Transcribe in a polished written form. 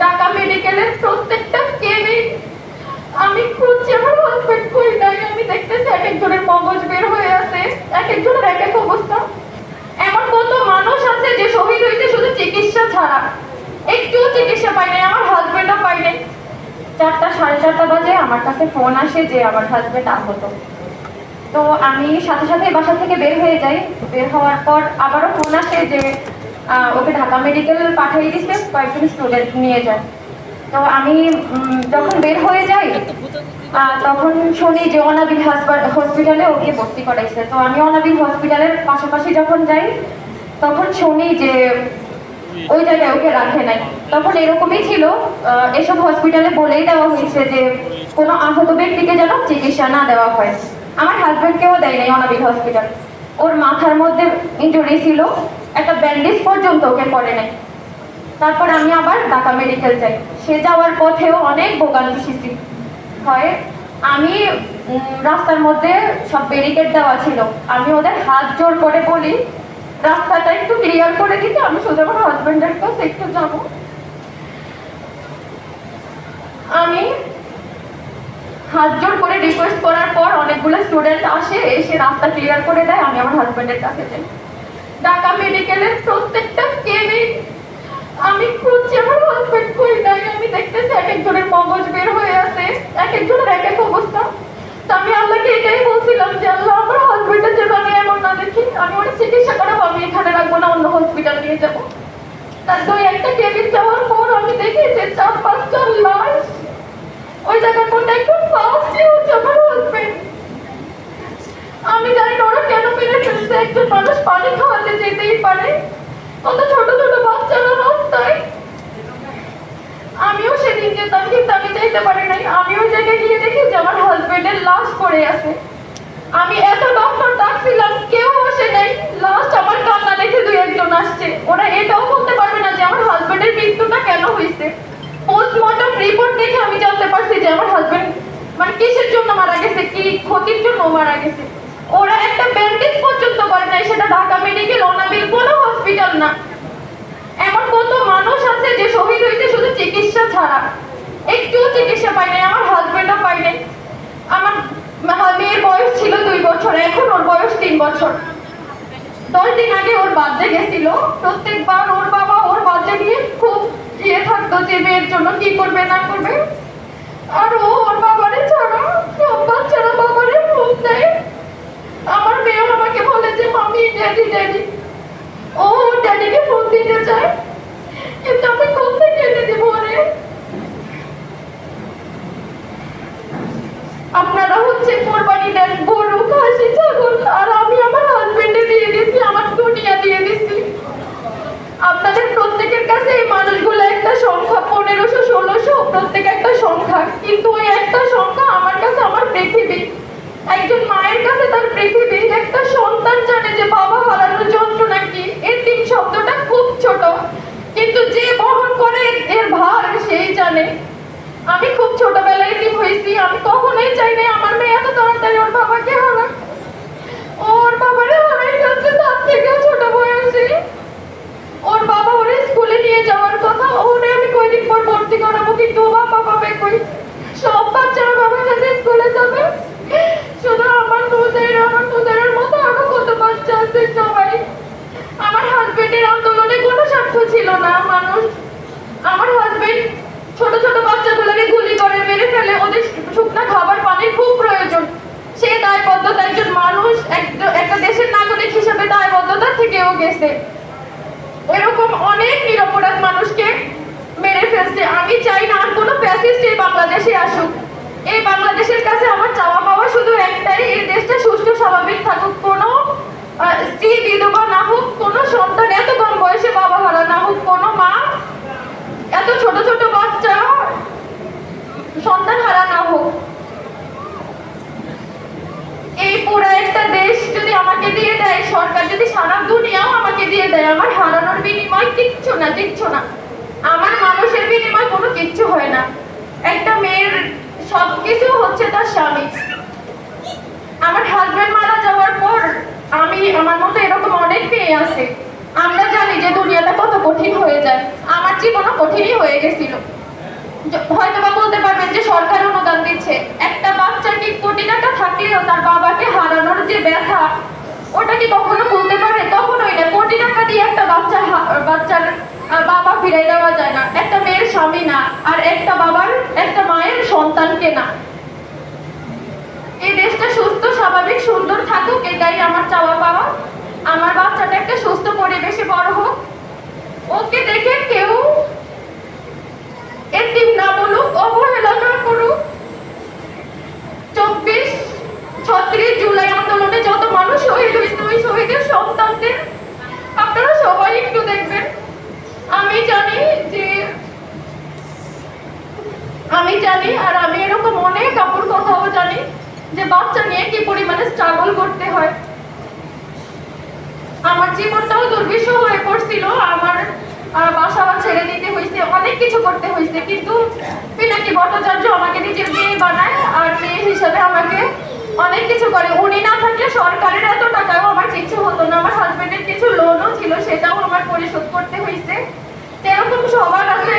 ঢাকা মেডিকেলের প্রত্যেকটা কেবিন আমি খুঁজছি, আমার হাজবেন্ড কই নাই। আমি দেখতেছি এক একজনের মগজ বের হয়ে আছে, এক একজনের এক এক অবস্থা। এমন কত মানুষ আছে যে শহীদ হয়েছে শুধু চিকিৎসা ছাড়া, একটু চিকিৎসা পাই নাই। আমার হাজবেন্ডও পাই নাই। 4টা 4:30 বাজে আমার কাছে ফোন আসে যে আমার হাজবেন্ড আহত। তো আমি সাথে সাথে বাসা থেকে বের হয়ে যাই। বের হওয়ার পর আবারও ফোন আসে যে ওকে ঢাকা মেডিকেল পাঠিয়ে দিচ্ছে, কয়েকজন স্টুডেন্ট নিয়ে যায়। তো আমি যখন বের হয়ে যাই তখন শুনি যে অনাবিল হসপিটালে ওকে ভর্তি করাইছে। তো আমি অনাবিল হসপিটালের পাশাপাশি যখন যাই তখন শুনি যে ওই জায়গায় ওকে রাখে নাই। তখন এরকমই ছিল, এসব হসপিটালে বলেই দেওয়া হয়েছে যে কোনো আহত ব্যক্তিকে যেন চিকিৎসা না দেওয়া হয়। আমার হাজবেন্ডকেও দেয় নাই অনাবিল হসপিটাল। ওর মাথার মধ্যে ইনজুরি ছিল, একটা ব্যান্ডেজ পর্যন্ত ওকে পড়ে নাই। তারপর আমি আবার ঢাকা মেডিকেল যাই। সে যাওয়ার পথেও অনেক ভোগান্তি সৃষ্টি হয়। আমি রাস্তার মধ্যে সব ব্যারিকেড দেওয়া ছিল, আমি ওদের হাত জোর করে বলি রাস্তাটা একটু ক্লিয়ার করে দিতে, আমি শুধু আমার হাজবেন্ডের কাছে একটু যাব। আমি হাত জোর করে রিকোয়েস্ট করার পর অনেকগুলো স্টুডেন্ট আসে, এসে রাস্তা ক্লিয়ার করে দেয়। আমি আমার হাজবেন্ডের কাছে যাই। ঢাকা মেডিকেলের প্রত্যেকটা কেবিন আমি খুঁজছি, আমার হাজবেন্ড কই নাই। আমি দেখতেছি এক একজনের মগজ বের হয়ে আছে, এক একজনের এক এক অবস্থা। তো আমি আল্লাহকে এটাই বলছিলাম যে আল্লাহ, আমার হাজবেন্ডের যেন আমি এমন না দেখি। আমি ওটা চিকিৎসা করাবো, আমি এখানে রাখবো না, অন্য হসপিটাল নিয়ে যাবো। তার 2-1টা কেবিন যাওয়ার পর আমি দেখি যে 4-5টা লাশ ওই জায়গার মধ্যে একদম ফার্স্টই হচ্ছে আমার হাজবেন্ড। আমি জানি না ওরা কেন মেরে ফেলছে। একজন মানুষ পানি খাওয়াতে যেতেই পারে, কত ছোট ছোট বাচ্চারা রাস্তায়। আমিও সেদিন যেতাম কিন্তু আমি যেতে পারি নাই। আমি ওই জায়গায় গিয়ে দেখি যে আমার হাজবেন্ডের লাশ পড়ে আছে। আমি এত ডক্টর ডাকছিলাম, কেউ আসে নাই। লাস্ট আমার কান্না দেখে 2-1 জন আসছে। ওরা এটাও বলতে পারবে না যে আমার হাজবেন্ডের মৃত্যুটা কেন হয়েছে। পোস্টমর্টম রিপোর্ট দেখে আমি জানতে পারছি যে আমার হাজবেন্ড মানে কিসের জন্য মারা গেছে, কি ক্ষতির জন্য মারা গেছে। ওরা একটা ব্যান্ডেজ পর্যন্ত করে নাই, সেটা ঢাকা মেডিকেল, অনাবিল কোনো হসপিটাল না। এমন কত মানুষ আছে যে শহীদ হয়েছে শুধু চিকিৎসা ছাড়া, একটু চিকিৎসা পাই নাই। আমার হাজবেন্ডও পাই নাই। আমার মেয়ের বয়স ছিল 2 বছর, এখন ওর বয়স 3 বছর। 10 দিন আগে ওর বার্থডে গেছিল। প্রত্যেকবার ওর বাবা ওর বার্থডে নিয়ে খুব থাকতো যে মেয়ের জন্য কি করবে না করবে। আর ও ওর বাবারে ছাড়া সব বাচ্চারা বাবারে ফোন দেয়। আমার মেয়েও আমাকে বলে যে মামি ড্যাডি ড্যাডি, ও ড্যাডিকে ফোন দিতে চায়, কিন্তু আমি কোথায় কেটে দিব ওরে। আপনারা হচ্ছে কোরবানি দেন গরু, খাসি, ছাগল, আর আমি আমার হাজবেন্ডে দিয়ে দিচ্ছি, আমার দুনিয়া দিয়ে দিচ্ছি। আপনাদের প্রত্যেকের কাছে এই মানুষগুলো একটা সংখ্যা, 1500-1600, প্রত্যেক একটা সংখ্যা, কিন্তু ওই একটা সংখ্যা আমার কাছে আমার পৃথিবী। একজন মায়ের কাছে তার পৃথিবী। একটা সন্তান জানে যে বাবা হারানোর যন্ত্রণা কি। এতিম শব্দটা খুব ছোট, কিন্তু যে বহন করে এর ভার সেই জানে। আমি খুব ছোটবেলায় এতিম হয়েছি। আমি কখনোই চাই নাই আমার মেয়ে এত তাড়াতাড়ি ওর বাবাকে হারাক। ওর বাবারে হারাই যাচ্ছে তার থেকেও ছোট বয়সে। ওর বাবা ওরে স্কুলে নিয়ে যাওয়ার কথা, ওরে আমি কয়দিন পর ভর্তি করাবো, কিন্তু ও বাবা পাবে কই। সব বাচ্চারা বাবার কাছে স্কুলে যাবে, শুধু আমার নুজাইরার মতো আরো কত বাচ্চা আছে। সবাই আমার হাজবেন্ডের আন্দোলনে কোনো স্বার্থ ছিল না। মানুষ আমার হাজবেন্ড ছোট ছোট বাচ্চাগুলোকে গুলি করে মেরে ফেলে, ওদের শুকনা খাবার পানির খুব প্রয়োজন। সে দায়বদ্ধতা, একজন মানুষ একটা দেশের নাগরিক হিসেবে দায়বদ্ধতা থেকেও গেছে। এরকম অনেক নিরপরাধ মানুষকে মেরে ফেলছে। আমি চাই না আর কোনো ফ্যাসিস্ট এই বাংলাদেশে আসুক। এই বাংলাদেশের কাছে আমার চাওয়া পাওয়া শুধু একটাই, এই দেশটা সুষ্ঠু স্বাভাবিক থাকুক। কোনো স্ত্রী বিধবা না হোক, কোনো সন্তান এত কম বয়সে বাবা হারা না হোক, কোনো মা এত ছোট ছোট বাচ্চা সন্তান হারা না হোক। এই পুরো একটা দেশ যদি আমাকে দিয়ে দেয়, সরকার যদি সারা দুনিয়াও আমাকে দিয়ে দেয়, আমার হারানোর বিনিময় কিচ্ছু না, কিচ্ছু না। আমার মানুষের বিনিময় কোনো কিচ্ছু হয় না। একটা মেয়ের সবকিছু হচ্ছে তার স্বামী। আমার হাজবেন্ড মারা যাওয়ার পর আমার মতো এরকম অনেক মেয়ে আছে। আমরা জানি যে দুনিয়াটা কত কঠিন হয়ে যায়। আমার জীবনও কঠিনই হয়ে গেছিল। হয়তো বা বলতে পারবেন যে সরকার অনুদান দিচ্ছে, একটা বাচ্চার কি কোটি টাকা থাকলেও তার বাবাকে হারানোর যে ব্যথা, ওটা কি কখনো বলতে পারে? কখনোই না। কোটি টাকা দিয়ে একটা বাচ্চার বাবা ফিরাই দেওয়া যায় না, একটা মেয়ের স্বামী না, আর একটা মায়ের সন্তানকে না। এই দেশটা সুস্থ, স্বাভাবিক, সুন্দর থাকুক, এটাই আমার চাওয়া পাওয়া। আমার বাচ্চাটা একটা সুস্থ পরিবেশে বড় হোক, ওকে দেখে কেউ এতিম না বলুক, অবহেলা না করুক। 36 জুলাই আন্দোলনে যত মানুষ শহীদ হয়েছে, ওই শহীদের সন্তানদের আপনারা সবাই একটু দেখবেন। আমি জানি আর আমি এরকম অনেক আপুর কথাও জানি যে বাচ্চা নিয়ে কি পরিমাণে স্ট্রাগল করতে হয়। আমার জীবনটাও দুর্বিষহ হয়ে পড়ছিল, আমার বাসা ছেড়ে দিতে হয়েছে, অনেক কিছু করতে হয়েছে, কিন্তু পিনাকি ভট্টাচার্য আমাকে নিজের মেয়ে বানায় আর মেয়ে হিসেবে আমাকে অনেক কিছু করে। উনি না থাকলে সরকারের এত টাকাও আমার কিছু হতো না। আমার হাজবেন্ডের কিছু লোনও ছিল, সেটাও আমার পরিশোধ করতে হয়েছে। এরকম সবার আছে,